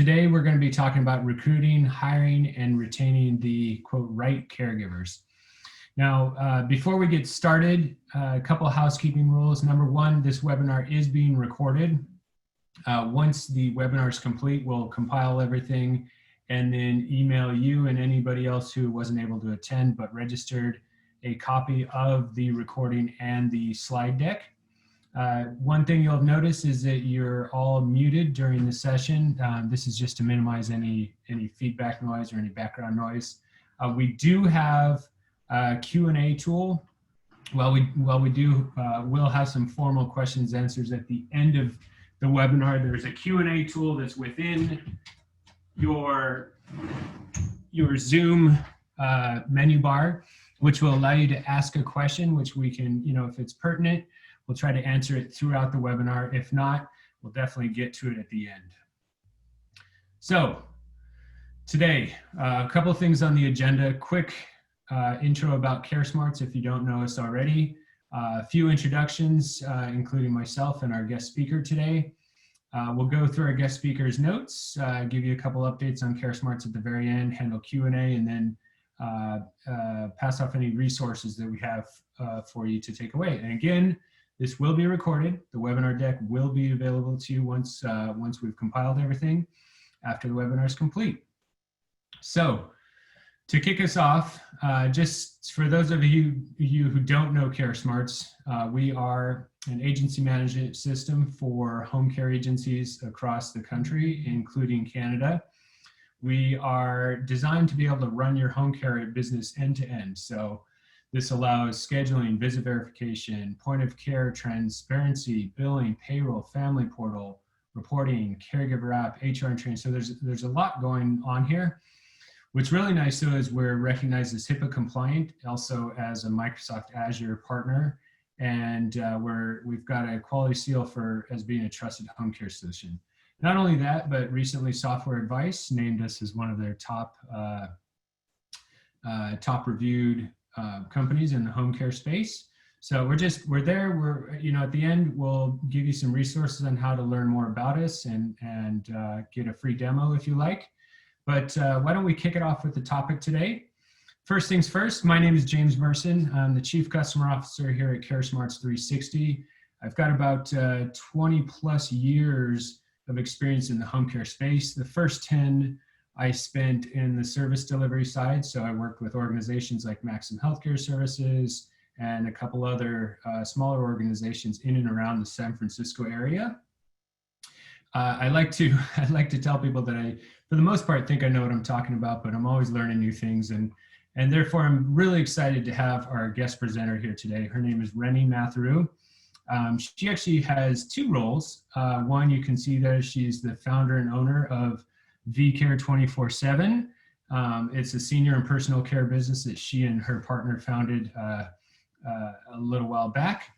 Today, we're going to be talking about recruiting, hiring, and retaining the, quote, right caregivers. Now, before we get started, a couple of housekeeping rules. Number one, this webinar is being recorded. Once the webinar is complete, we'll compile everything and then email you and anybody else who wasn't able to attend but registered a copy of the recording and the slide deck. One thing you'll notice is that you're all muted during the session. This is just to minimize any feedback noise or any background noise. We do have a Q&A tool. We'll have some formal questions and answers at the end of the webinar. There's a Q&A tool that's within your Zoom menu bar, which will allow you to ask a question, which we can, if it's pertinent, we'll try to answer it throughout the webinar. If not, we'll definitely get to it at the end. So today, a couple of things on the agenda. Quick intro about CareSmarts if you don't know us already. A few introductions, including myself and our guest speaker today. We'll go through our guest speaker's notes, give you a couple updates on CareSmarts at the very end, handle Q&A, and then pass off any resources that we have for you to take away. And again, this will be recorded. The webinar deck will be available to you once we've compiled everything after the webinar is complete. So to kick us off, just for those of you who don't know CareSmarts, we are an agency management system for home care agencies across the country, including Canada. We are designed to be able to run your home care business end to end. So this allows scheduling, visit verification, point of care transparency, billing, payroll, family portal, reporting, caregiver app, HR and training. So there's a lot going on here. What's really nice though is we're recognized as HIPAA compliant, also as a Microsoft Azure partner, and we've got a quality seal as being a trusted home care solution. Not only that, but recently Software Advice named us as one of their top reviewed companies in the home care space. So we're there. At the end, we'll give you some resources on how to learn more about us and get a free demo if you like. But why don't we kick it off with the topic today? First things first, my name is James Merson. I'm the Chief Customer Officer here at CareSmarts 360. I've got about 20 plus years of experience in the home care space. The first 10 I spent in the service delivery side. So I worked with organizations like Maxim Healthcare Services and a couple other smaller organizations in and around the San Francisco area. I like to tell people that I, for the most part, think I know what I'm talking about, but I'm always learning new things. And therefore, I'm really excited to have our guest presenter here today. Her name is Rennie Matheroo. She actually has two roles. One, you can see there, she's the founder and owner of vCare 24/7. It's a senior and personal care business that she and her partner founded a little while back.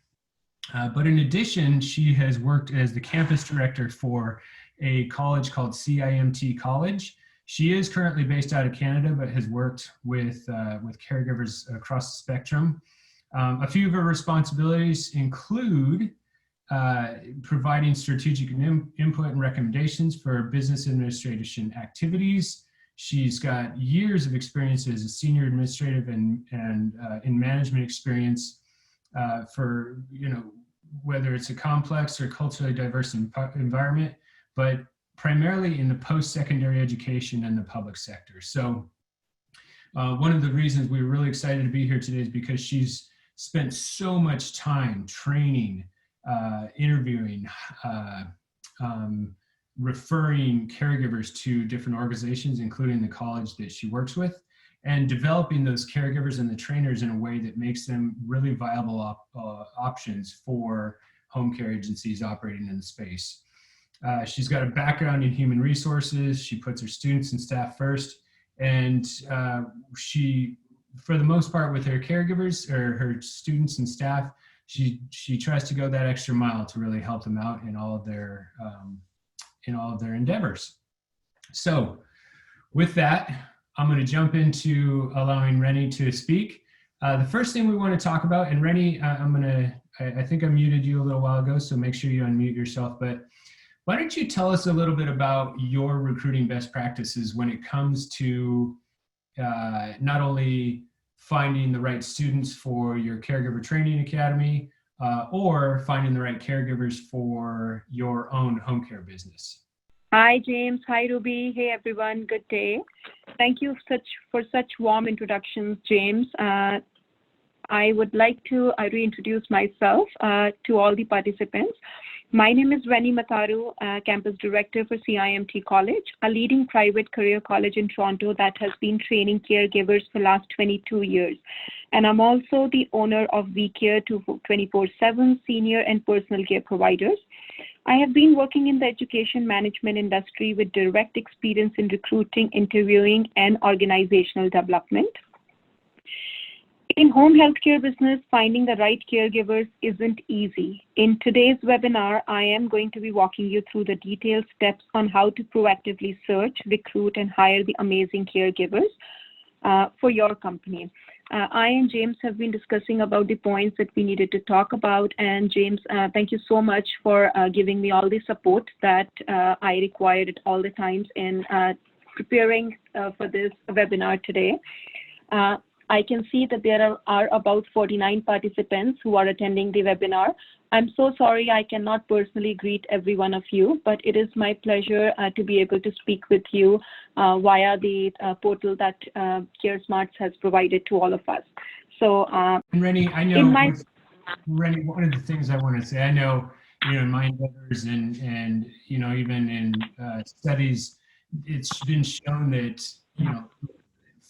But in addition, she has worked as the campus director for a college called CIMT College. She is currently based out of Canada, but has worked with caregivers across the spectrum. A few of her responsibilities include providing strategic input and recommendations for business administration activities. She's got years of experience as a senior administrative and in management experience for, whether it's a complex or culturally diverse environment, but primarily in the post-secondary education and the public sector. So one of the reasons we're really excited to be here today is because she's spent so much time training, interviewing, referring caregivers to different organizations, including the college that she works with, and developing those caregivers and the trainers in a way that makes them really viable options for home care agencies operating in the space. She's got a background in human resources. She puts her students and staff first, and she, for the most part, with her caregivers or her students and staff, she tries to go that extra mile to really help them out in all of their endeavors. So with that, I'm going to jump into allowing Rennie to speak. The first thing we want to talk about, and Rennie, I think I muted you a little while ago, so make sure you unmute yourself, but Why don't you tell us a little bit about your recruiting best practices when it comes to not only finding the right students for your caregiver training academy or finding the right caregivers for your own home care business? Hi, James. Hi, Ruby. Hey, everyone. Good day. Thank you for such warm introductions, James. I would like to reintroduce myself to all the participants. My name is Renny Mataru, Campus Director for CIMT College, a leading private career college in Toronto that has been training caregivers for the last 22 years. And I'm also the owner of VCare 24/7 senior and personal care providers. I have been working in the education management industry with direct experience in recruiting, interviewing, and organizational development. In home healthcare business, finding the right caregivers isn't easy. In today's webinar, I am going to be walking you through the detailed steps on how to proactively search, recruit, and hire the amazing caregivers for your company. I and James have been discussing about the points that we needed to talk about. And James, thank you so much for giving me all the support that I required at all the times in preparing for this webinar today. I can see that there are about 49 participants who are attending the webinar. I'm so sorry I cannot personally greet every one of you, but it is my pleasure to be able to speak with you via the portal that CareSmarts has provided to all of us. So, and Renny, I know, Renny, one of the things I want to say, I know, in my endeavors and even in studies, it's been shown that,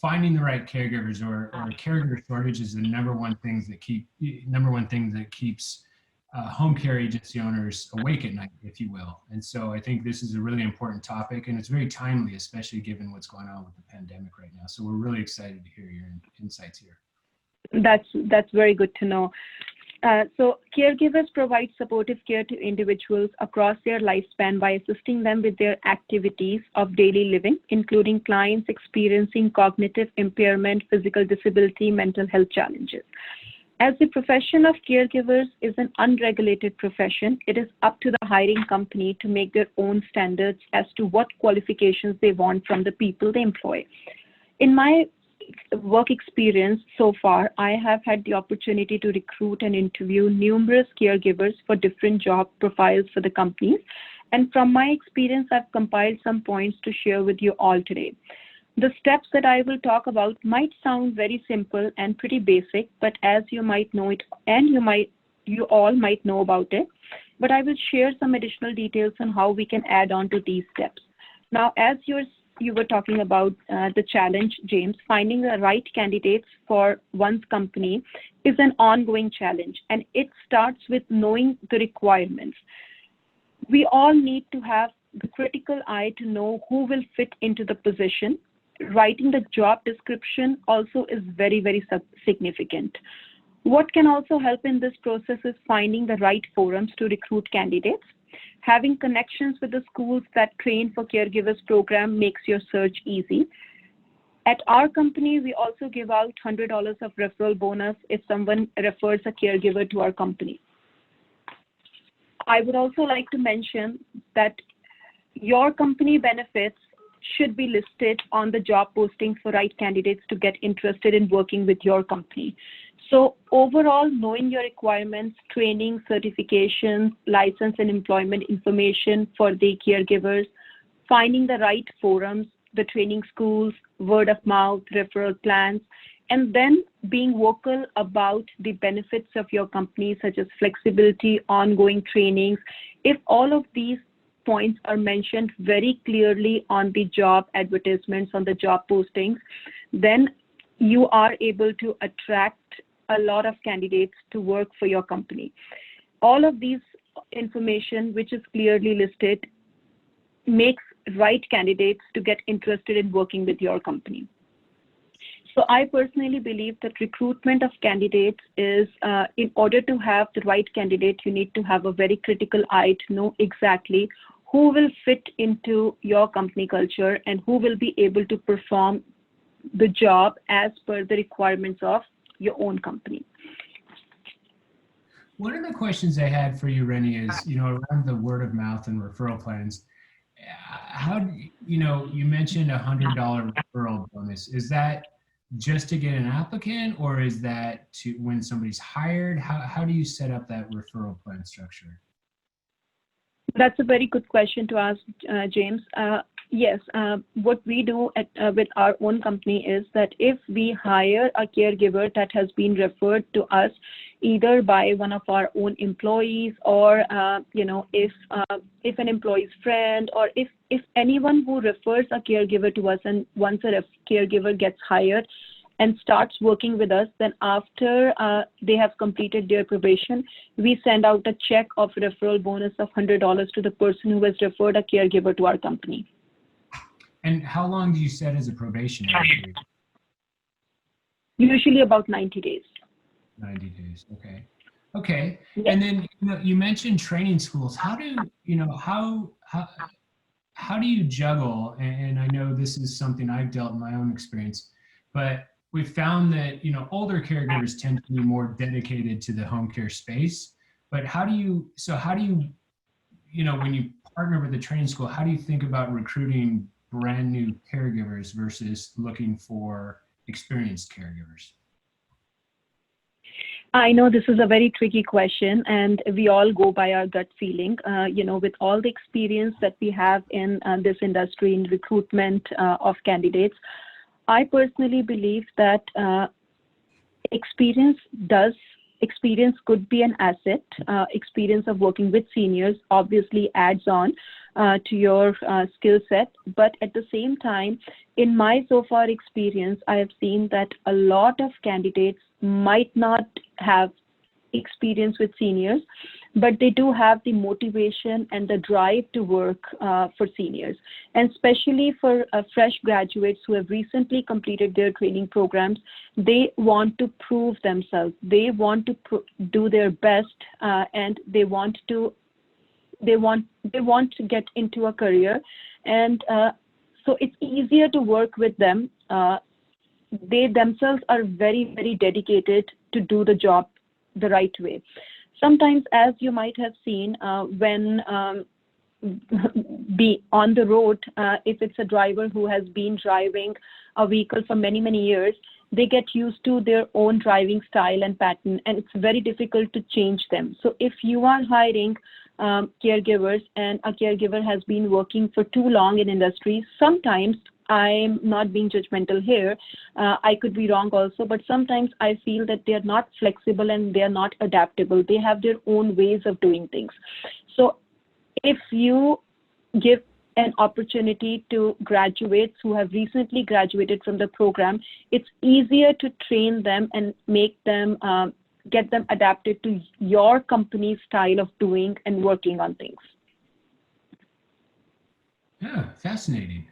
finding the right caregivers or caregiver shortage is the number one thing that keeps home care agency owners awake at night, if you will. And so I think this is a really important topic, and it's very timely, especially given what's going on with the pandemic right now. So we're really excited to hear your insights here. That's very good to know. So caregivers provide supportive care to individuals across their lifespan by assisting them with their activities of daily living, including clients experiencing cognitive impairment, physical disability, mental health challenges. As the profession of caregivers is an unregulated profession, it is up to the hiring company to make their own standards as to what qualifications they want from the people they employ. In my work experience so far, I have had the opportunity to recruit and interview numerous caregivers for different job profiles for the companies. And from my experience, I've compiled some points to share with you all today. The steps that I will talk about might sound very simple and pretty basic, but as you might know it, and you all might know about it, but I will share some additional details on how we can add on to these steps. Now, as you were talking about the challenge, James, finding the right candidates for one's company is an ongoing challenge, and it starts with knowing the requirements. We all need to have the critical eye to know who will fit into the position. Writing the job description also is very, very significant. What can also help in this process is finding the right forums to recruit candidates. Having connections with the schools that train for caregivers program makes your search easy. At our company, we also give out $100 of referral bonus if someone refers a caregiver to our company. I would also like to mention that your company benefits should be listed on the job postings for right candidates to get interested in working with your company. So overall, knowing your requirements, training, certifications, license and employment information for the caregivers, finding the right forums, the training schools, word of mouth, referral plans, and then being vocal about the benefits of your company, such as flexibility, ongoing trainings. If all of these points are mentioned very clearly on the job advertisements, on the job postings, then you are able to attract a lot of candidates to work for your company. All of these information, which is clearly listed, makes right candidates to get interested in working with your company. So I personally believe that recruitment of candidates is, in order to have the right candidate, you need to have a very critical eye to know exactly who will fit into your company culture and who will be able to perform the job as per the requirements of your own company. One of the questions I had for you, Rennie, is, around the word of mouth and referral plans. How, you mentioned $100 referral bonus. Is that just to get an applicant, or is that to when somebody's hired? How do you set up that referral plan structure? That's a very good question to ask, James. Yes, what we do with our own company is that if we hire a caregiver that has been referred to us either by one of our own employees, or if an employee's friend, or if anyone who refers a caregiver to us, and once a caregiver gets hired and starts working with us, then after they have completed their probation, we send out a check of referral bonus of $100 to the person who has referred a caregiver to our company. And how long do you set as a probationary period? Usually about 90 days. 90 days. Okay. Okay. Yes. And then you mentioned training schools. How do how do you juggle? And I know this is something I've dealt in my own experience, but we've found that older caregivers tend to be more dedicated to the home care space. But how do you when you partner with a training school, how do you think about recruiting brand new caregivers versus looking for experienced caregivers? I know this is a very tricky question, and we all go by our gut feeling. With all the experience that we have in this industry in recruitment of candidates, I personally believe that experience could be an asset. Experience of working with seniors obviously adds on to your skill set. But at the same time, in my so far experience, I have seen that a lot of candidates might not have experience with seniors, but they do have the motivation and the drive to work for seniors. And especially for fresh graduates who have recently completed their training programs, they want to prove themselves. They want to do their best, and they want to get into a career. And so it's easier to work with them. They themselves are very, very dedicated to do the job the right way. Sometimes, as you might have seen, when be on the road, if it's a driver who has been driving a vehicle for many, many years, they get used to their own driving style and pattern, and it's very difficult to change them. So if you are hiring caregivers, and a caregiver has been working for too long in industry, sometimes, I'm not being judgmental here, I could be wrong also, but sometimes I feel that they are not flexible and they are not adaptable. They have their own ways of doing things. So if you give an opportunity to graduates who have recently graduated from the program, it's easier to train them and make them, get them adapted to your company's style of doing and working on things. Yeah, fascinating.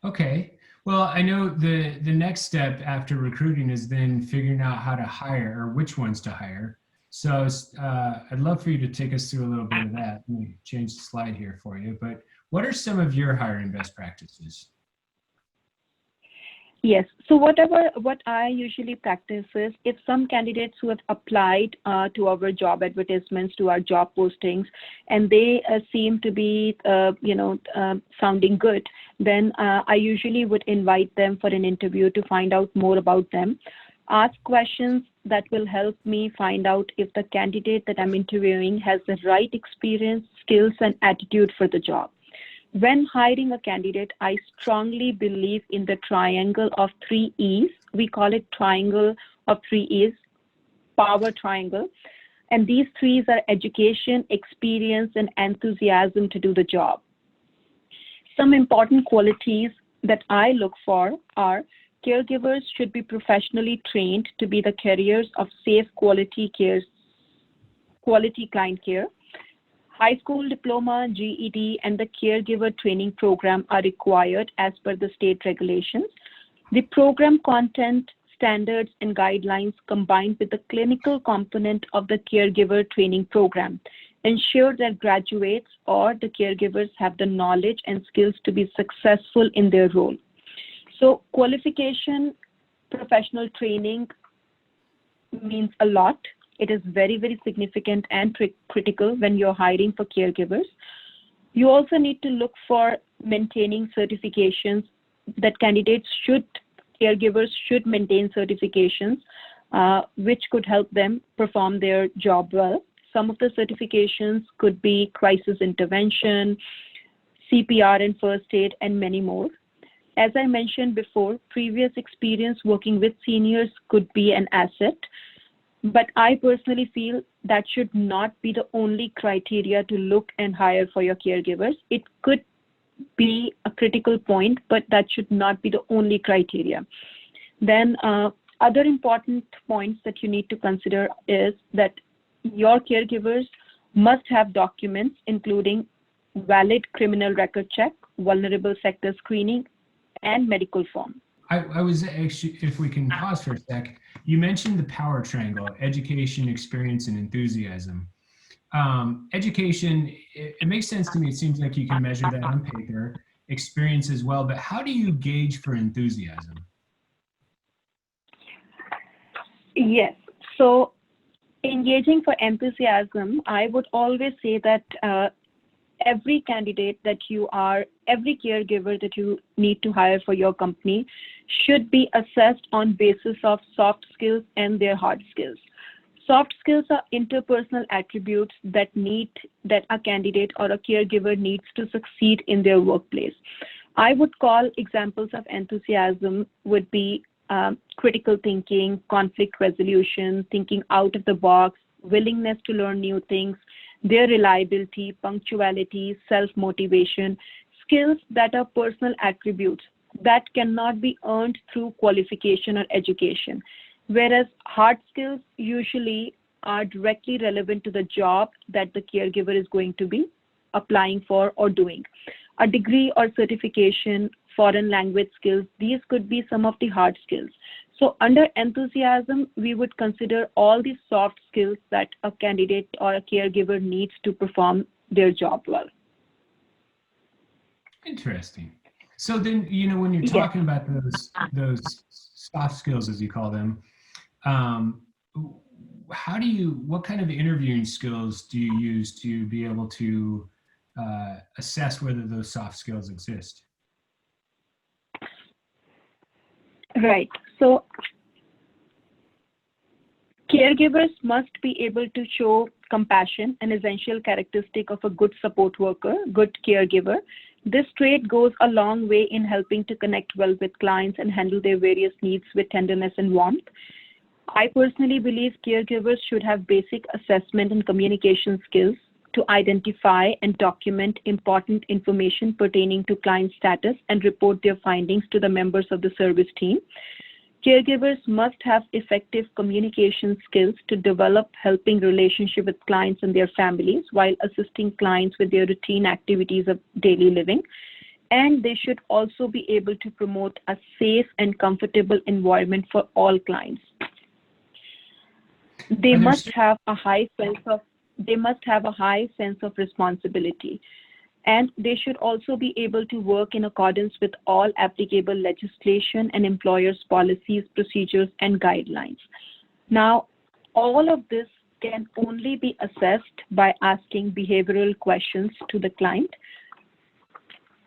Okay. Well, I know the next step after recruiting is then figuring out how to hire, or which ones to hire. So I'd love for you to take us through a little bit of that. Let me change the slide here for you. But what are some of your hiring best practices? Yes. So what I usually practice is, if some candidates who have applied to our job advertisements, to our job postings, and they seem to be, sounding good, then I usually would invite them for an interview to find out more about them. Ask questions that will help me find out if the candidate that I'm interviewing has the right experience, skills, and attitude for the job. When hiring a candidate, I strongly believe in the triangle of 3 E's. We call it triangle of 3 E's, power triangle. And these 3's are education, experience, and enthusiasm to do the job. Some important qualities that I look for are: caregivers should be professionally trained to be the carriers of safe quality client care. High school diploma, GED, and the caregiver training program are required as per the state regulations. The program content, standards, and guidelines combined with the clinical component of the caregiver training program ensure that graduates or the caregivers have the knowledge and skills to be successful in their role. So qualification, professional training means a lot. It is very, very significant and critical when you're hiring for caregivers. You also need to look for maintaining certifications that caregivers should maintain certifications, which could help them perform their job well. Some of the certifications could be crisis intervention, CPR and first aid, and many more. As I mentioned before, previous experience working with seniors could be an asset, but I personally feel that should not be the only criteria to look and hire for your caregivers. It could be a critical point, but that should not be the only criteria. Then other important points that you need to consider is that your caregivers must have documents including valid criminal record check, vulnerable sector screening, and medical form. I was actually, if we can pause for a sec, you mentioned the power triangle: education, experience, and enthusiasm. Education, it makes sense to me. It seems like you can measure that on paper, experience as well, but how do you gauge for enthusiasm? Yes, so engaging for enthusiasm, I would always say that every caregiver that you need to hire for your company should be assessed on basis of soft skills and their hard skills. Soft skills are interpersonal attributes that a candidate or a caregiver needs to succeed in their workplace. I would call examples of enthusiasm would be critical thinking, conflict resolution, thinking out of the box, willingness to learn new things, their reliability, punctuality, self-motivation, skills that are personal attributes that cannot be earned through qualification or education. Whereas hard skills usually are directly relevant to the job that the caregiver is going to be applying for or doing. A degree or certification, foreign language skills, these could be some of the hard skills. So under enthusiasm, we would consider all the soft skills that a candidate or a caregiver needs to perform their job well. Interesting. So then, when you're talking about those soft skills, as you call them, what kind of interviewing skills do you use to be able to assess whether those soft skills exist? Right. So caregivers must be able to show compassion, an essential characteristic of a good support worker, good caregiver. This trait goes a long way in helping to connect well with clients and handle their various needs with tenderness and warmth. I personally believe caregivers should have basic assessment and communication skills to identify and document important information pertaining to client status and report their findings to the members of the service team. Caregivers must have effective communication skills to develop helping relationship with clients and their families while assisting clients with their routine activities of daily living. And they should also be able to promote a safe and comfortable environment for all clients. They must have a high sense of responsibility. And they should also be able to work in accordance with all applicable legislation and employers' policies, procedures, and guidelines. Now, all of this can only be assessed by asking behavioral questions to the client.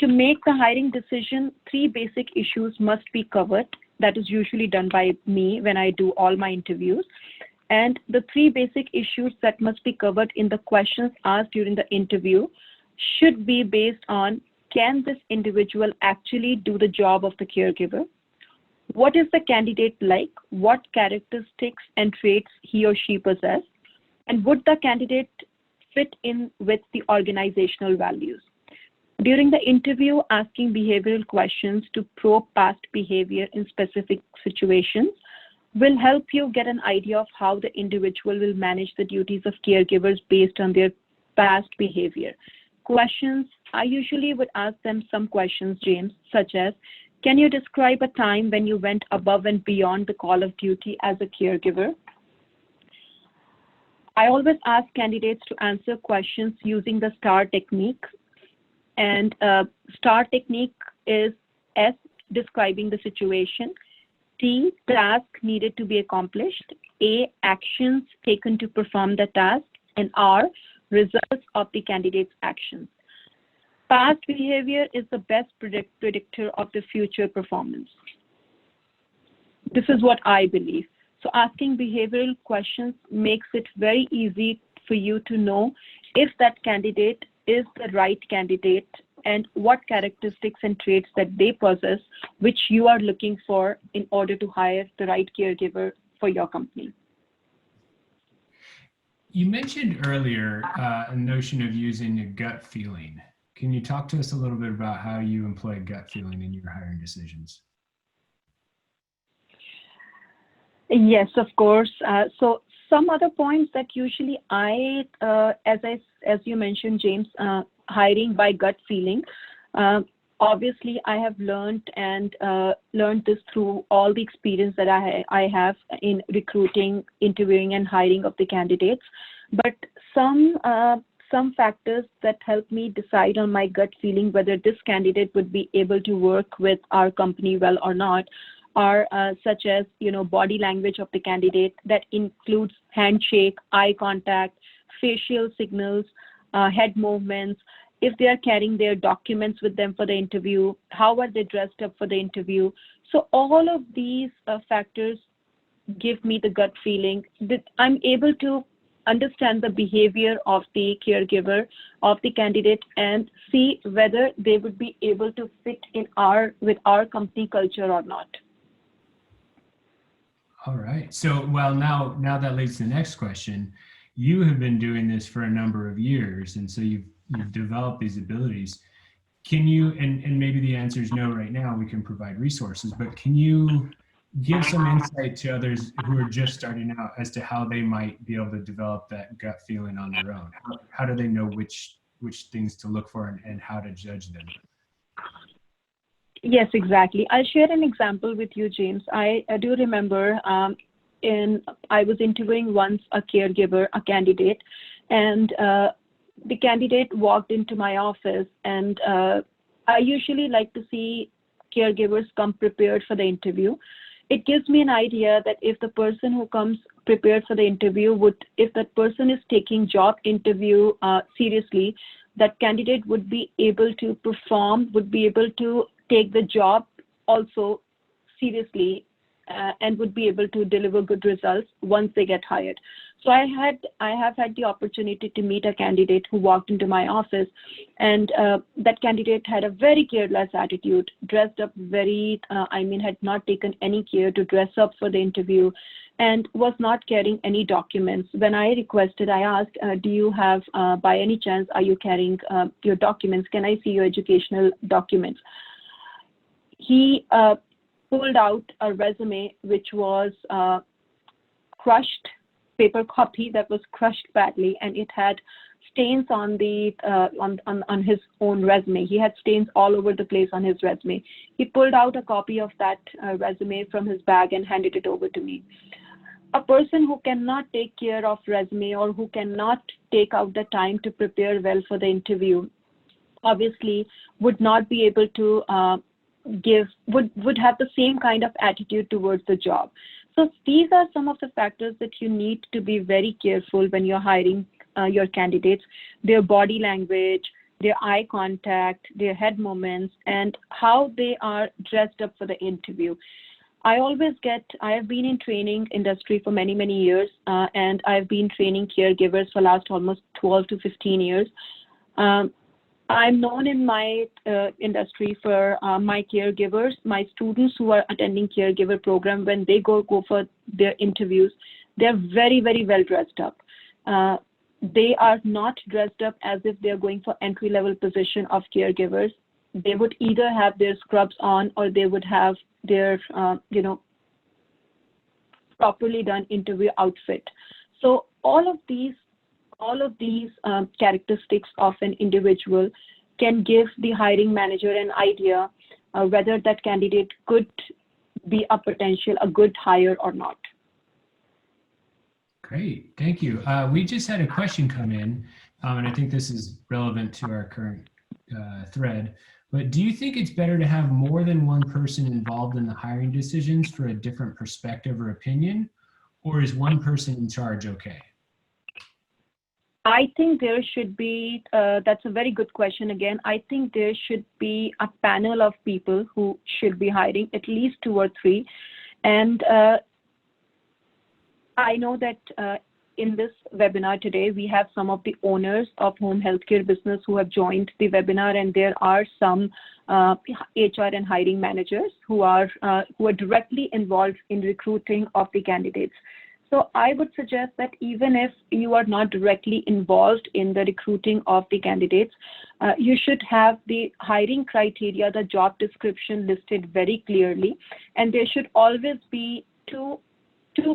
To make the hiring decision, 3 basic issues must be covered. That is usually done by me when I do all my interviews. And the 3 basic issues that must be covered in the questions asked during the interview should be based on, can this individual actually do the job of the caregiver? What is the candidate like? What characteristics and traits he or she possess? And would the candidate fit in with the organizational values? During the interview, asking behavioral questions to probe past behavior in specific situations will help you get an idea of how the individual will manage the duties of caregivers based on their past behavior. Questions, I usually would ask them some questions, James, such as, can you describe a time when you went above and beyond the call of duty as a caregiver? I always ask candidates to answer questions using the STAR technique. And STAR technique is S, describing the situation, T, task needed to be accomplished, A, actions taken to perform the task, and R, results of the candidate's actions. Past behavior is the best predictor of the future performance. This is what I believe. So asking behavioral questions makes it very easy for you to know if that candidate is the right candidate and what characteristics and traits that they possess, which you are looking for in order to hire the right caregiver for your company. You mentioned earlier a notion of using a gut feeling. Can you talk to us a little bit about how you employ gut feeling in your hiring decisions? Yes, of course. So some other points that usually as you mentioned, James, hiring by gut feeling. Obviously, I have learned this through all the experience that I have in recruiting, interviewing, and hiring of the candidates. But some factors that help me decide on my gut feeling whether this candidate would be able to work with our company well or not are such as, body language of the candidate. That includes handshake, eye contact, facial signals, head movements, if they are carrying their documents with them for the interview, how are they dressed up for the interview. So all of these factors give me the gut feeling that I'm able to understand the behavior of the caregiver, of the candidate, and see whether they would be able to fit in with our company culture or not. All right. So, well, now that leads to the next question. You have been doing this for a number of years, and so you've developed these abilities. Can you, and maybe the answer is no right now, we can provide resources, but can you give some insight to others who are just starting out as to how they might be able to develop that gut feeling on their own? How do they know which things to look for and how to judge them? Yes, exactly. I'll share an example with you, James. I do remember I was interviewing once a caregiver, a candidate, and the candidate walked into my office, and I usually like to see caregivers come prepared for the interview. It gives me an idea that if the person who comes prepared for the interview if that person is taking job interview seriously, that candidate would be able to perform, would be able to take the job also seriously, and would be able to deliver good results once they get hired. So I have had the opportunity to meet a candidate who walked into my office, and that candidate had a very careless attitude, dressed up had not taken any care to dress up for the interview, and was not carrying any documents. When I requested, I asked, do you have, by any chance, are you carrying your documents? Can I see your educational documents? He pulled out a resume which was crushed, paper copy that was crushed badly, and it had stains on his own resume. He had stains all over the place on his resume. He pulled out a copy of that resume from his bag and handed it over to me. A person who cannot take care of resume or who cannot take out the time to prepare well for the interview obviously would not be able to would have the same kind of attitude towards the job. So these are some of the factors that you need to be very careful when you're hiring your candidates: their body language, their eye contact, their head movements, and how they are dressed up for the interview. I have been in training industry for many, many years, and I've been training caregivers for last almost 12 to 15 years. I'm known in my industry for my caregivers, my students who are attending caregiver program. When they go for their interviews, they're very, very well dressed up. They are not dressed up as if they're going for entry-level position of caregivers. They would either have their scrubs on or they would have their, properly done interview outfit. So all of these characteristics of an individual can give the hiring manager an idea whether that candidate could be a good hire or not. Great, thank you. We just had a question come in, and I think this is relevant to our current thread. But do you think it's better to have more than one person involved in the hiring decisions for a different perspective or opinion? or is one person in charge okay? I think there should be, that's a very good question again. I think there should be a panel of people who should be hiring, at least 2 or 3. And I know that in this webinar today, we have some of the owners of home healthcare business who have joined the webinar, and there are some HR and hiring managers who are directly involved in recruiting of the candidates. So I would suggest that even if you are not directly involved in the recruiting of the candidates, you should have the hiring criteria, the job description listed very clearly, and there should always be two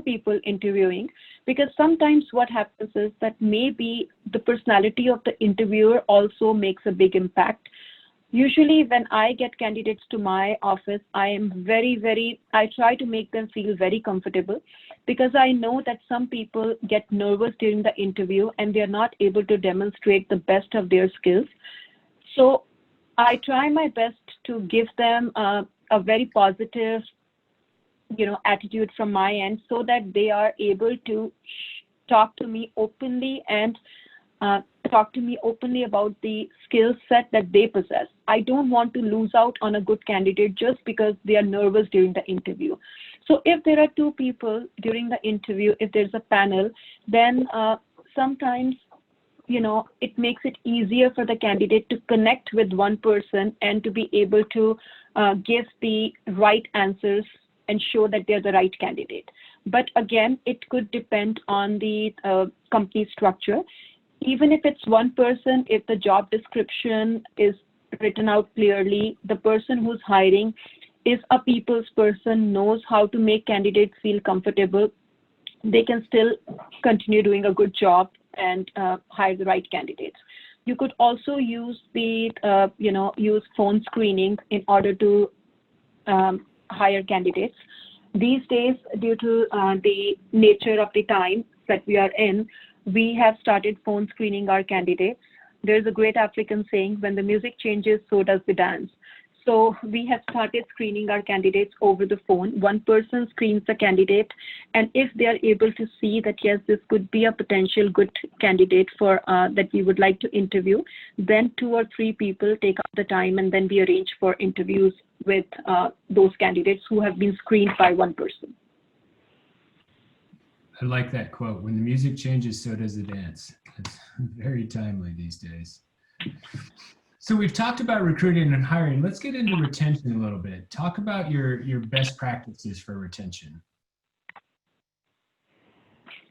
people interviewing, because sometimes what happens is that maybe the personality of the interviewer also makes a big impact. Usually when I get candidates to my office, I try to make them feel very comfortable, because I know that some people get nervous during the interview and they're not able to demonstrate the best of their skills. So I try my best to give them a very positive attitude from my end, so that they are able to talk to me openly and about the skill set that they possess. I don't want to lose out on a good candidate just because they are nervous during the interview. So if there are 2 people during the interview, if there's a panel, then sometimes it makes it easier for the candidate to connect with one person and to be able to give the right answers and show that they're the right candidate. But again, it could depend on the company structure. Even if it's one person, if the job description is written out clearly, the person who's hiring is a people's person, knows how to make candidates feel comfortable, they can still continue doing a good job and hire the right candidates. You could also use use phone screening in order to hire candidates. These days, due to the nature of the time that we are in, we have started phone screening our candidates. There's a great African saying, when the music changes, so does the dance. So we have started screening our candidates over the phone. One person screens the candidate, and if they are able to see that, yes, this could be a potential good candidate for that we would like to interview, then 2 or 3 people take up the time, and then we arrange for interviews with those candidates who have been screened by one person. I like that quote. When the music changes, so does the dance. It's very timely these days. So we've talked about recruiting and hiring. Let's get into retention a little bit. Talk about your best practices for retention.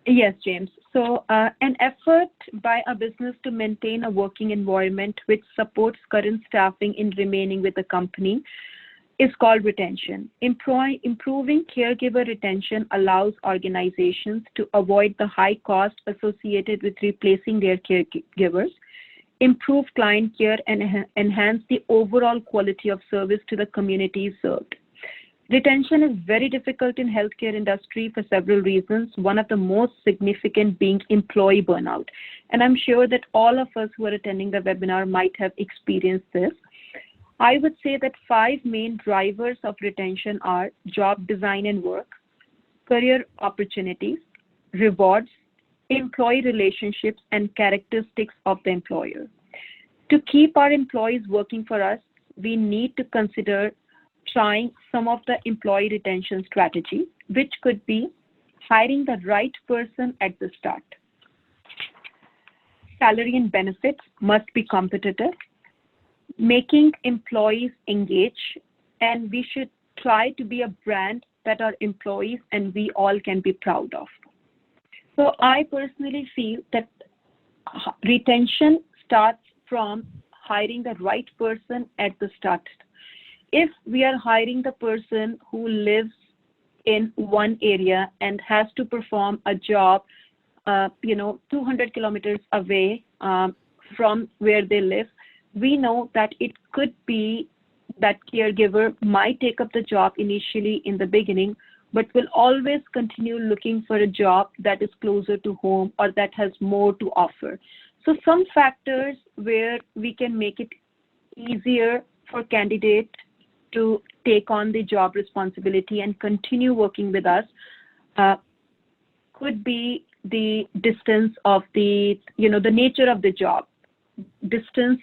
Yes, James. So an effort by a business to maintain a working environment which supports current staffing in remaining with the company is called retention. Improving caregiver retention allows organizations to avoid the high cost associated with replacing their caregivers, improve client care, and enhance the overall quality of service to the communities served. Retention is very difficult in healthcare industry for several reasons, one of the most significant being employee burnout. And I'm sure that all of us who are attending the webinar might have experienced this. I would say that 5 main drivers of retention are job design and work, career opportunities, rewards, employee relationships, and characteristics of the employer. To keep our employees working for us, we need to consider trying some of the employee retention strategies, which could be hiring the right person at the start. Salary and benefits must be competitive. Making employees engage, and we should try to be a brand that our employees and we all can be proud of. So I personally feel that retention starts from hiring the right person at the start. If we are hiring the person who lives in one area and has to perform a job 200 kilometers away from where they live, we know that it could be that caregiver might take up the job initially in the beginning, but will always continue looking for a job that is closer to home or that has more to offer. So some factors where we can make it easier for candidate to take on the job responsibility and continue working with us could be the distance of the, the nature of the job, distance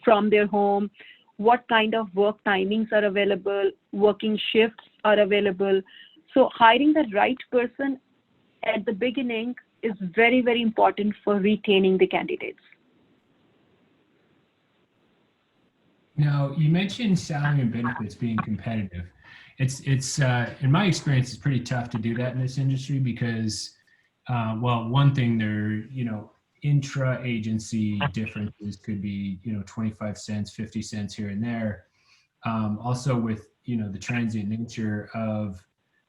from their home, what kind of work timings are available, working shifts are available. So hiring the right person at the beginning is very, very important for retaining the candidates. Now, you mentioned salary and benefits being competitive. It's in my experience, it's pretty tough to do that in this industry because, well, one thing intra-agency differences could be, 25 cents, 50 cents here and there. Also with, the transient nature of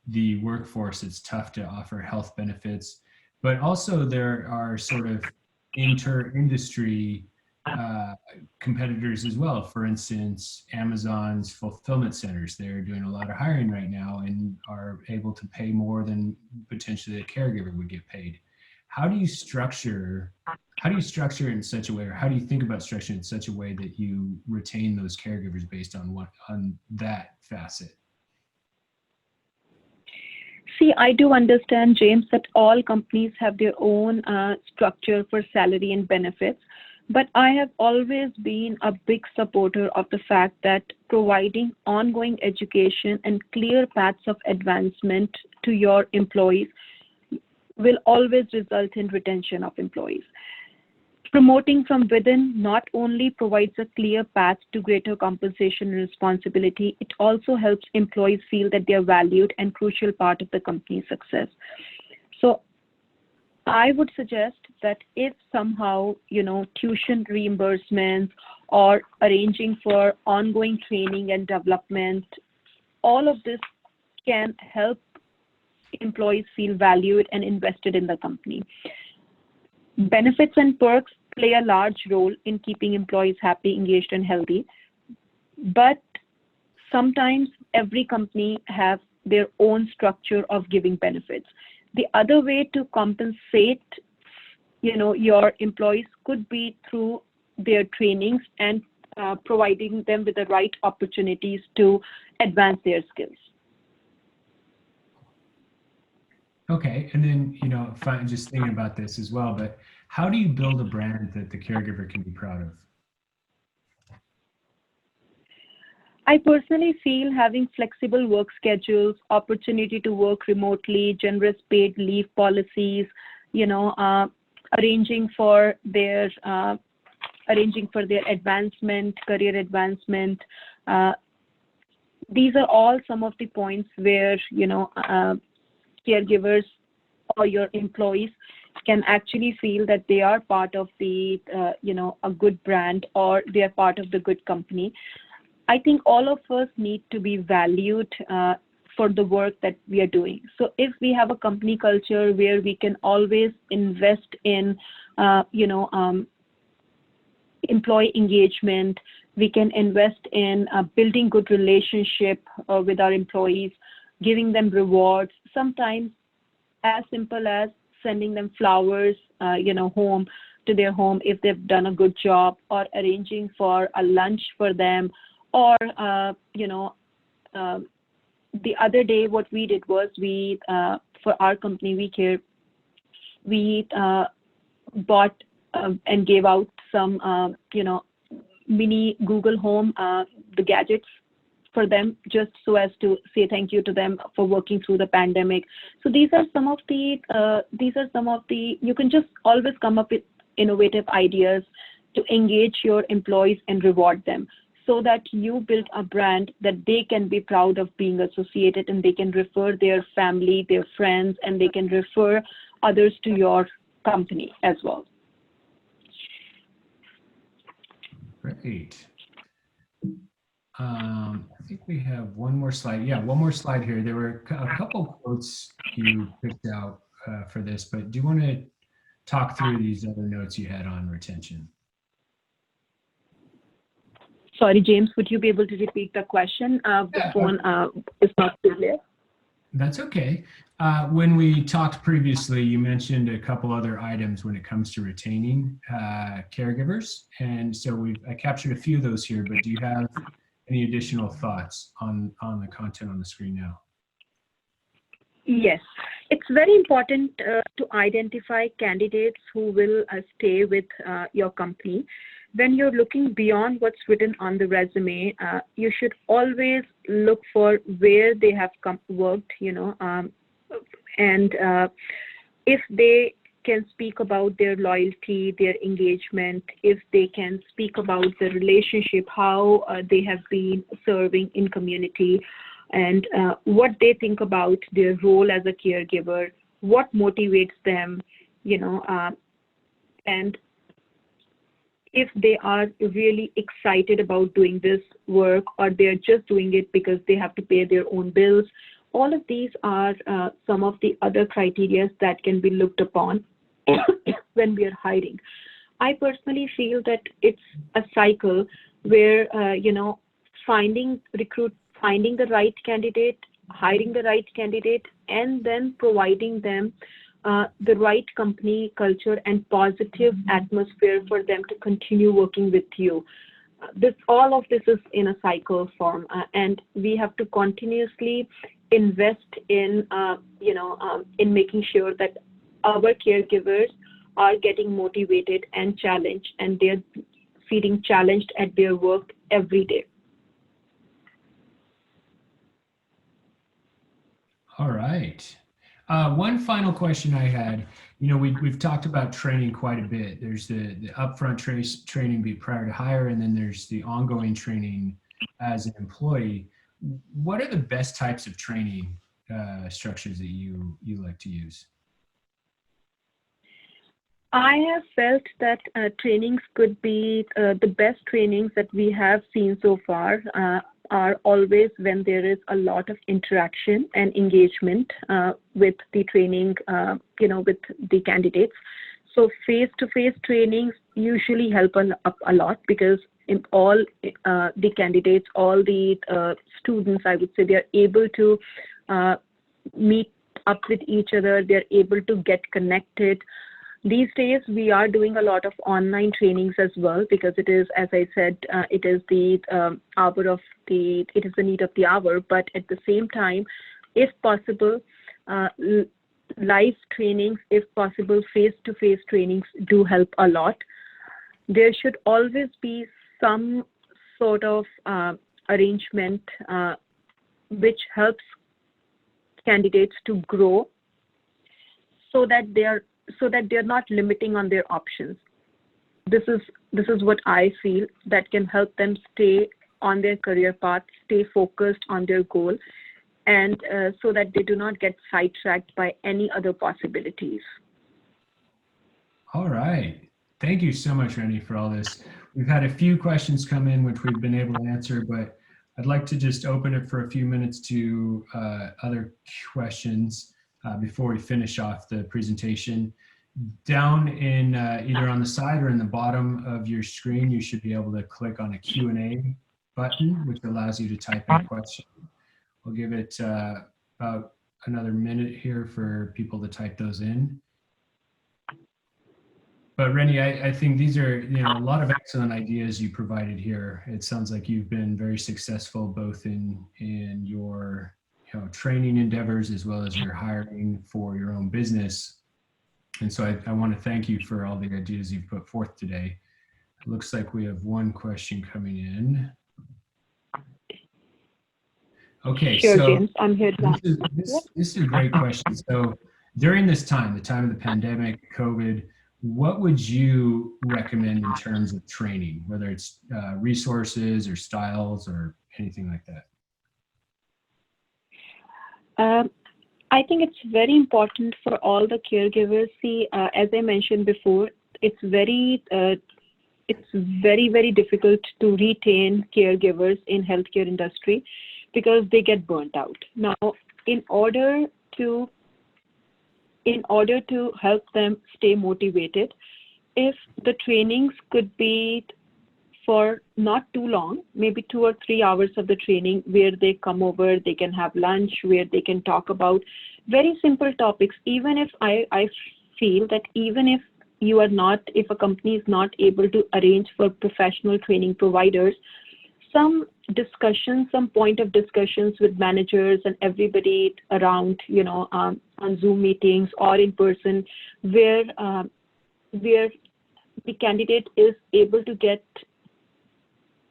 the workforce, it's tough to offer health benefits, but also there are sort of inter-industry competitors as well. For instance, Amazon's fulfillment centers, they're doing a lot of hiring right now and are able to pay more than potentially a caregiver would get paid. How do you structure it in such a way, or how do you think about structuring it in such a way that you retain those caregivers based on that facet? See, I do understand, James, that all companies have their own structure for salary and benefits, but I have always been a big supporter of the fact that providing ongoing education and clear paths of advancement to your employees will always result in retention of employees. Promoting from within not only provides a clear path to greater compensation and responsibility, it also helps employees feel that they are valued and crucial part of the company's success. So I would suggest that if somehow, tuition reimbursements or arranging for ongoing training and development, all of this can help employees feel valued and invested in the company. Benefits and perks play a large role in keeping employees happy, engaged, and healthy. But sometimes every company has their own structure of giving benefits. The other way to compensate, your employees could be through their trainings and providing them with the right opportunities to advance their skills. Okay, and then, just thinking about this as well, but how do you build a brand that the caregiver can be proud of? I personally feel having flexible work schedules, opportunity to work remotely, generous paid leave policies, arranging for their advancement, career advancement. These are all some of the points where, caregivers or your employees can actually feel that they are part of the, a good brand, or they are part of the good company. I think all of us need to be valued for the work that we are doing. So if we have a company culture where we can always invest in, employee engagement, we can invest in building good relationship with our employees, giving them rewards, sometimes as simple as sending them flowers, home to their home if they've done a good job, or arranging for a lunch for them, or, the other day what we did was for our company, WeCare, we bought and gave out some, mini Google Home, the gadgets for them, just so as to say thank you to them for working through the pandemic. So these are some of the, you can just always come up with innovative ideas to engage your employees and reward them, so that you build a brand that they can be proud of being associated, and they can refer their family, their friends, and they can refer others to your company as well. Great. I think we have one more slide. Yeah, one more slide here. There were a couple quotes you picked out for this, but do you want to talk through these other notes you had on retention? Sorry, James, would you be able to repeat the question? The phone is not clear. That's okay. When we talked previously, you mentioned a couple other items when it comes to retaining caregivers. And so I captured a few of those here, but do you have any additional thoughts on the content on the screen now? Yes. It's very important to identify candidates who will stay with your company. When you're looking beyond what's written on the resume, you should always look for where they have worked, and if they can speak about their loyalty, their engagement, if they can speak about the relationship, how they have been serving in community, and what they think about their role as a caregiver, what motivates them, and if they are really excited about doing this work, or they're just doing it because they have to pay their own bills. All of these are some of the other criteria that can be looked upon when we are hiring. I personally feel that it's a cycle where, finding the right candidate, hiring the right candidate, and then providing them the right company culture and positive atmosphere for them to continue working with you. All of this is in a cycle form, and we have to continuously invest in, in making sure that our caregivers are getting motivated and challenged, and they're feeling challenged at their work every day. All right. One final question I had, we've talked about training quite a bit. There's the upfront training prior to hire, and then there's the ongoing training as an employee. What are the best types of training structures that you like to use? I have felt that trainings could be the best trainings that we have seen so far are always when there is a lot of interaction and engagement with the training, with the candidates. So face-to-face trainings usually help a lot, because in all the candidates, all the students, I would say, they are able to meet up with each other. They're able to get connected. These days, we are doing a lot of online trainings as well, because it is, as I said, it is the need of the hour. But at the same time, if possible, live trainings, if possible, face-to-face trainings do help a lot. There should always be some sort of arrangement which helps candidates to grow, so that they're not limiting on their options. This is what I feel that can help them stay on their career path, stay focused on their goal, and so that they do not get sidetracked by any other possibilities. All right. Thank you so much, Rennie, for all this. We've had a few questions come in, which we've been able to answer, but I'd like to just open it for a few minutes to other questions before we finish off the presentation. Down in either on the side or in the bottom of your screen, you should be able to click on a Q&A button, which allows you to type in a question. We'll give it about another minute here for people to type those in. But Rennie, I think these are a lot of excellent ideas you provided here. It sounds like you've been very successful both in your training endeavors as well as your hiring for your own business. And so I want to thank you for all the ideas you've put forth today. It looks like we have one question coming in. Okay, sure, so James, I'm here to this is a great question. So during this time, the time of the pandemic, COVID, what would you recommend in terms of training, whether it's resources or styles or anything like that? I think it's very important for all the caregivers. See, as I mentioned before, it's very, very difficult to retain caregivers in healthcare industry because they get burnt out. Now, in order to help them stay motivated, if the trainings could be for not too long, maybe 2 or 3 hours of the training where they come over, they can have lunch, where they can talk about very simple topics. Even if I feel that even if if a company is not able to arrange for professional training providers, some discussion, some point of discussions with managers and everybody around, on Zoom meetings or in person, where the candidate is able to get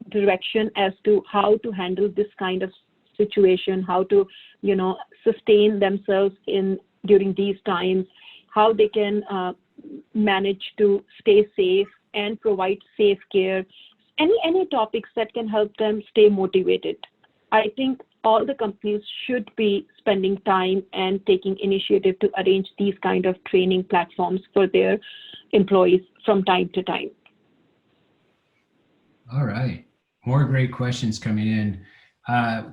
direction as to how to handle this kind of situation, how to, sustain themselves during these times, how they can manage to stay safe and provide safe care, any topics that can help them stay motivated. I think all the companies should be spending time and taking initiative to arrange these kind of training platforms for their employees from time to time. All right. More great questions coming in.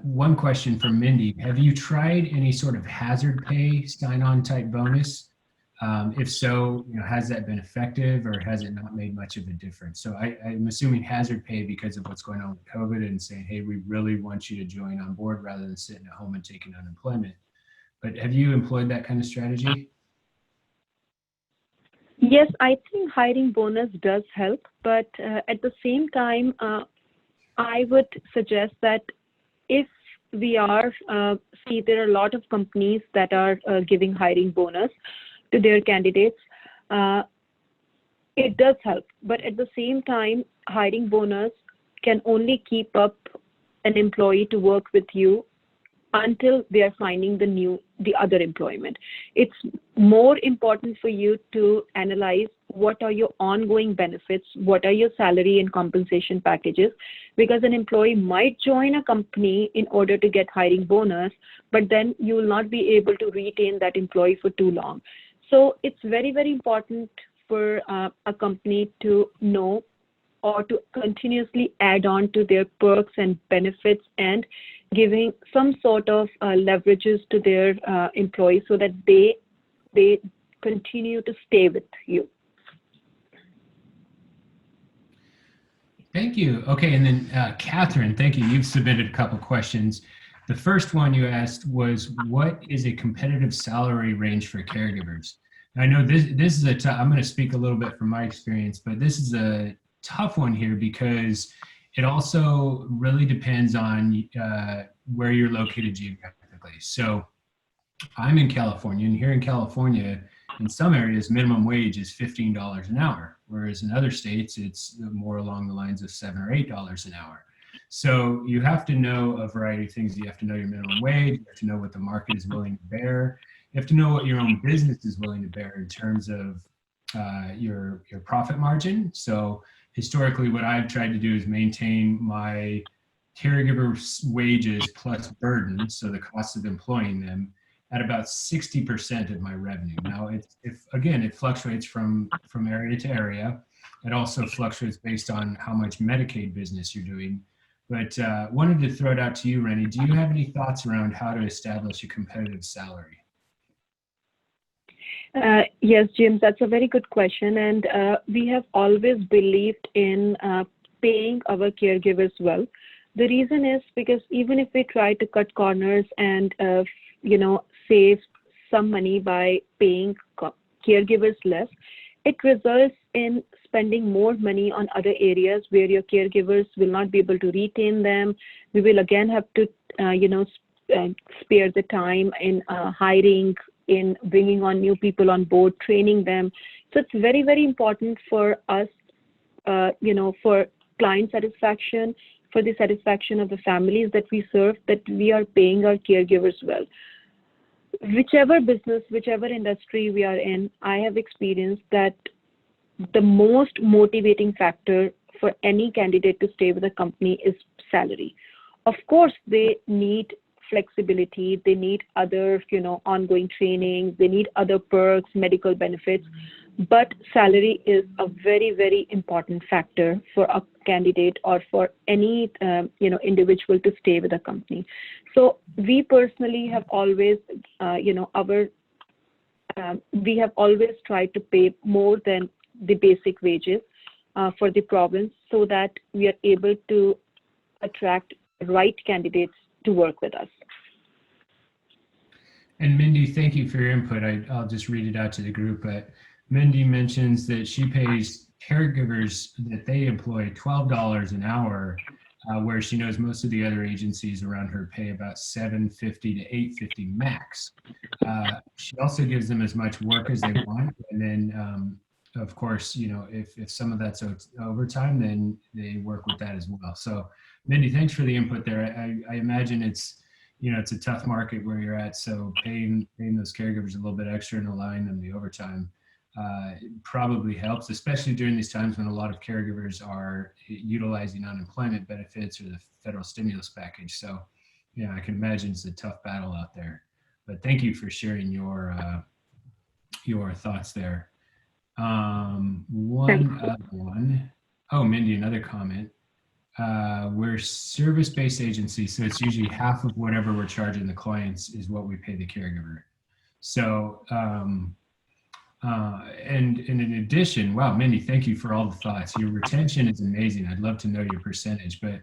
One question from Mindy. Have you tried any sort of hazard pay sign-on type bonus? If so, has that been effective or has it not made much of a difference? So I'm assuming hazard pay because of what's going on with COVID and saying, hey, we really want you to join on board rather than sitting at home and taking unemployment. But have you employed that kind of strategy? Yes, I think hiring bonus does help, but at the same time, I would suggest that if we are, there are a lot of companies that are giving hiring bonus to their candidates. It does help, but at the same time, hiring bonus can only keep up an employee to work with you until they are finding the other employment. It's more important for you to analyze what are your ongoing benefits, what are your salary and compensation packages, because an employee might join a company in order to get hiring bonus, but then you will not be able to retain that employee for too long. So it's very, very important for a company to know or to continuously add on to their perks and benefits and giving some sort of leverages to their employees so that they continue to stay with you. Thank you. Okay, and then Catherine, thank you. You've submitted a couple questions. The first one you asked was, what is a competitive salary range for caregivers? I know this is I'm going to speak a little bit from my experience, but this is a tough one here because it also really depends on where you're located geographically. So I'm in California, and here in California, in some areas, minimum wage is $15 an hour, whereas in other states, it's more along the lines of $7 or $8 an hour. So you have to know a variety of things. You have to know your minimum wage. You have to know what the market is willing to bear. You have to know what your own business is willing to bear in terms of your profit margin. So historically, what I've tried to do is maintain my caregiver wages plus burden, so the cost of employing them, at about 60% of my revenue. Now, it fluctuates from area to area. It also fluctuates based on how much Medicaid business you're doing. But wanted to throw it out to you, Rennie. Do you have any thoughts around how to establish a competitive salary? Yes, Jim, that's a very good question. And we have always believed in paying our caregivers well. The reason is because even if we try to cut corners and, save some money by paying caregivers less, it results in spending more money on other areas where your caregivers will not be able to retain them. We will again have to, spare the time in hiring, in bringing on new people on board, training them. So it's very, very important for us, for client satisfaction, for the satisfaction of the families that we serve, that we are paying our caregivers well. Whichever business, whichever industry we are in, I have experienced that the most motivating factor for any candidate to stay with a company is salary. Of course, they need flexibility, they need other, ongoing training, they need other perks, medical benefits, but salary is a very, very important factor for a candidate or for any, individual to stay with a company. So we personally have always, we have always tried to pay more than the basic wages for the province so that we are able to attract the right candidates to work with us. And Mindy, thank you for your input. I'll just read it out to the group, but Mindy mentions that she pays caregivers that they employ $12 an hour where she knows most of the other agencies around her pay about $750 to $850 max. She also gives them as much work as they want, and then of course, if some of that's overtime, then they work with that as well. So, Mindy, thanks for the input there. I imagine it's a tough market where you're at, so paying those caregivers a little bit extra and allowing them the overtime probably helps, especially during these times when a lot of caregivers are utilizing unemployment benefits or the federal stimulus package. So, I can imagine it's a tough battle out there. But thank you for sharing your thoughts there. One other one. Oh, Mindy, another comment. We're service-based agency, so it's usually half of whatever we're charging the clients is what we pay the caregiver. So, and in addition, wow, Mindy, thank you for all the thoughts. Your retention is amazing. I'd love to know your percentage, but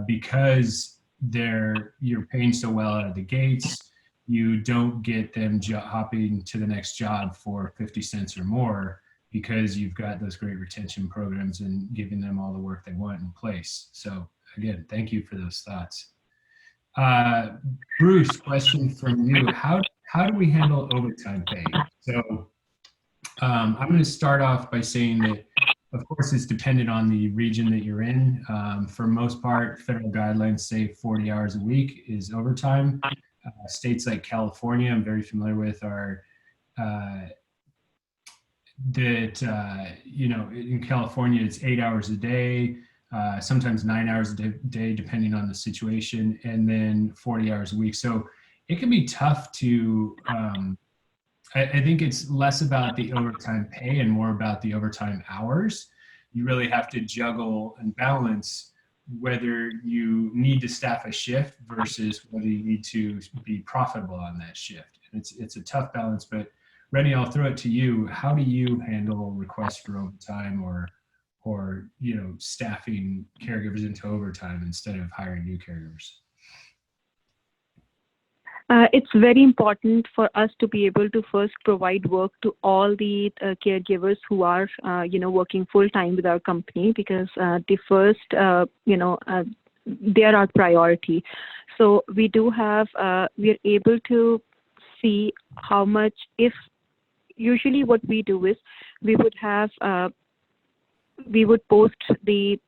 because you're paying so well out of the gates, you don't get them hopping to the next job for 50 cents or more, because you've got those great retention programs and giving them all the work they want in place. So again, thank you for those thoughts. Bruce, question from you. How do we handle overtime pay? So I'm going to start off by saying that, of course, it's dependent on the region that you're in. For most part, federal guidelines say 40 hours a week is overtime. States like California, I'm very familiar with, are in California, it's 8 hours a day, sometimes 9 hours a day, depending on the situation, and then 40 hours a week. So it can be tough to, I think it's less about the overtime pay and more about the overtime hours. You really have to juggle and balance whether you need to staff a shift versus whether you need to be profitable on that shift. And it's a tough balance, but Rennie, I'll throw it to you. How do you handle requests for overtime or staffing caregivers into overtime instead of hiring new caregivers? It's very important for us to be able to first provide work to all the caregivers who are, working full time with our company, because the first, they are our priority. So we do have, we are able to see how much, usually what we do is we would post the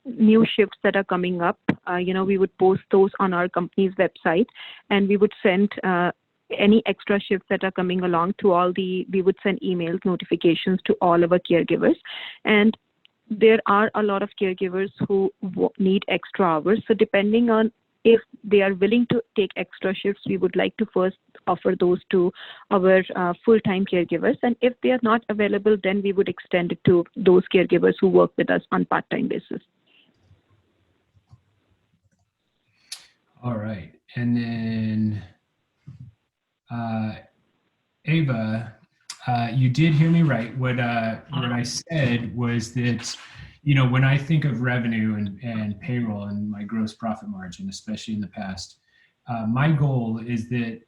new shifts that are coming up. We would post those on our company's website, and we would send any extra shifts that are coming along we would send emails, notifications to all of our caregivers. And there are a lot of caregivers who need extra hours. So depending on if they are willing to take extra shifts, we would like to first offer those to our full-time caregivers. And if they are not available, then we would extend it to those caregivers who work with us on part-time basis. All right. And then Ava, you did hear me right. What I said was that, when I think of revenue and payroll and my gross profit margin, especially in the past, my goal is that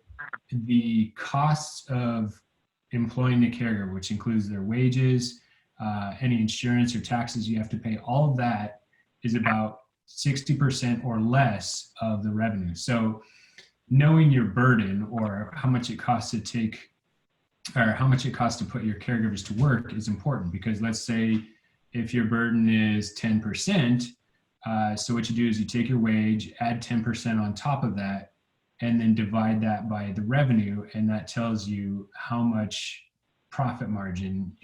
the costs of employing a caregiver, which includes their wages, any insurance or taxes you have to pay, all of that is about 60% or less of the revenue. So knowing your burden, or how much it costs to put your caregivers to work, is important, because let's say if your burden is 10%, so what you do is you take your wage, add 10% on top of that, and then divide that by the revenue, and that tells you how much profit margin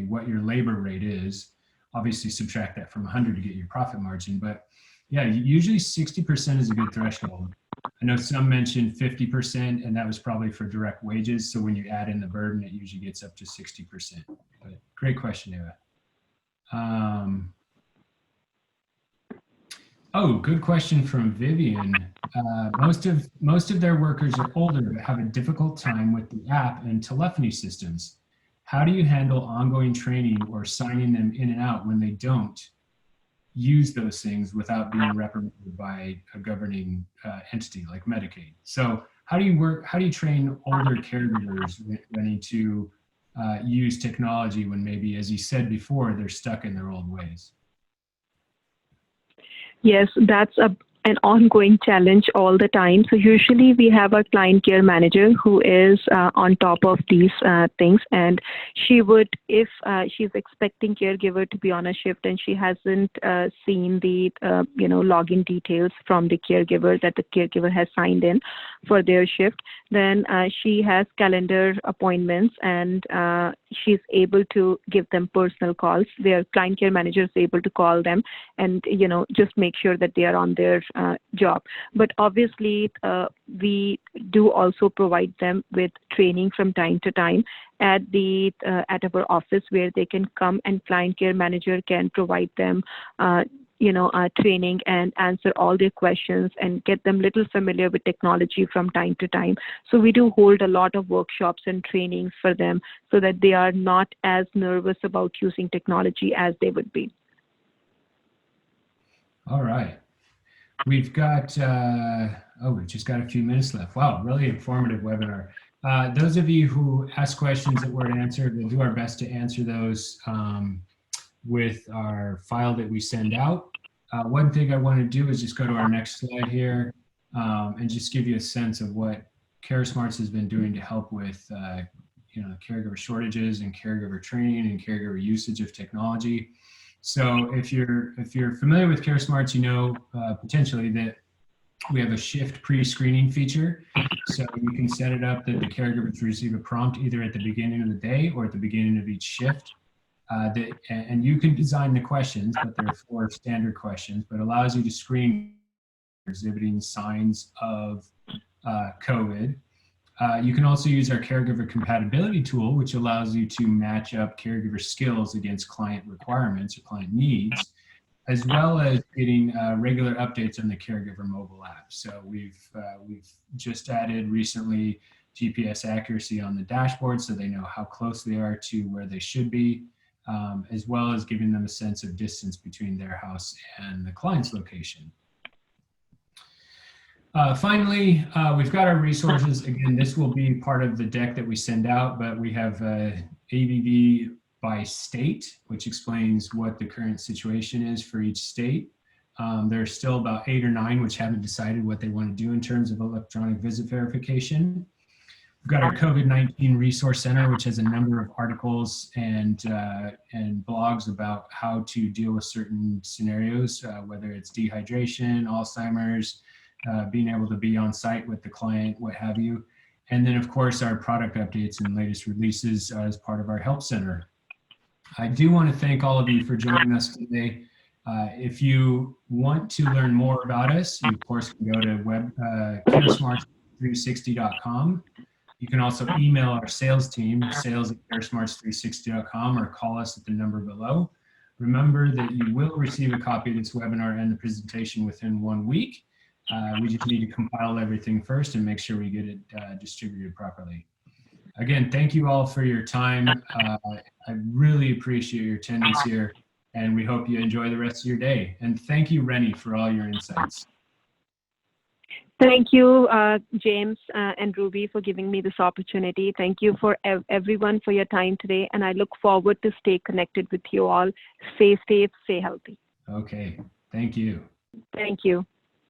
what your labor rate is. Obviously subtract that from 100 to get your profit margin, but yeah, usually 60% is a good threshold. I know some mentioned 50%, and that was probably for direct wages. So when you add in the burden, it usually gets up to 60%. But great question, Eva. Good question from Vivian. Most of their workers are older but have a difficult time with the app and telephony systems. How do you handle ongoing training or signing them in and out when they don't use those things without being reprimanded by a governing entity like Medicaid? So how do you train older caregivers wanting to use technology when maybe, as you said before, they're stuck in their old ways? Yes, that's an ongoing challenge all the time. So usually we have a client care manager who is on top of these things, and she would, if she's expecting caregiver to be on a shift and she hasn't seen the login details from the caregiver that the caregiver has signed in for their shift, then she has calendar appointments, and she's able to give them personal calls. Their client care manager is able to call them and just make sure that they are on their job. But obviously we do also provide them with training from time to time at our office, where they can come and client care manager can provide them training and answer all their questions and get them little familiar with technology from time to time. So we do hold a lot of workshops and trainings for them so that they are not as nervous about using technology as they would be. All right. We've got, we've just got a few minutes left. Wow, really informative webinar. Those of you who ask questions that weren't answered, we'll do our best to answer those with our file that we send out. One thing I want to do is just go to our next slide here and just give you a sense of what CareSmarts has been doing to help with caregiver shortages and caregiver training and caregiver usage of technology. So if you're familiar with CareSmarts, you know potentially that we have a shift pre-screening feature. So you can set it up that the caregivers receive a prompt either at the beginning of the day or at the beginning of each shift. And you can design the questions, but there are 4 standard questions, but allows you to screen exhibiting signs of COVID. You can also use our caregiver compatibility tool, which allows you to match up caregiver skills against client requirements or client needs, as well as getting regular updates on the caregiver mobile app. So we've just added recently GPS accuracy on the dashboard so they know how close they are to where they should be, as well as giving them a sense of distance between their house and the client's location. Finally, we've got our resources. Again, this will be part of the deck that we send out, but we have ABB by state, which explains what the current situation is for each state. There's still about 8 or 9 which haven't decided what they want to do in terms of electronic visit verification. We've got our COVID-19 Resource Center, which has a number of articles and blogs about how to deal with certain scenarios, whether it's dehydration, Alzheimer's, being able to be on site with the client, what have you. And then, of course, our product updates and latest releases as part of our Help Center. I do want to thank all of you for joining us today. If you want to learn more about us, you, of course, can go to caresmarts360.com. You can also email our sales team, sales@caresmarts360.com, or call us at the number below. Remember that you will receive a copy of this webinar and the presentation within 1 week. We just need to compile everything first and make sure we get it distributed properly. Again, thank you all for your time. I really appreciate your attendance here, and we hope you enjoy the rest of your day. And thank you, Rennie, for all your insights. Thank you, James and Ruby, for giving me this opportunity. Thank you for everyone for your time today, and I look forward to stay connected with you all. Stay safe, stay healthy. Okay, thank you. Thank you.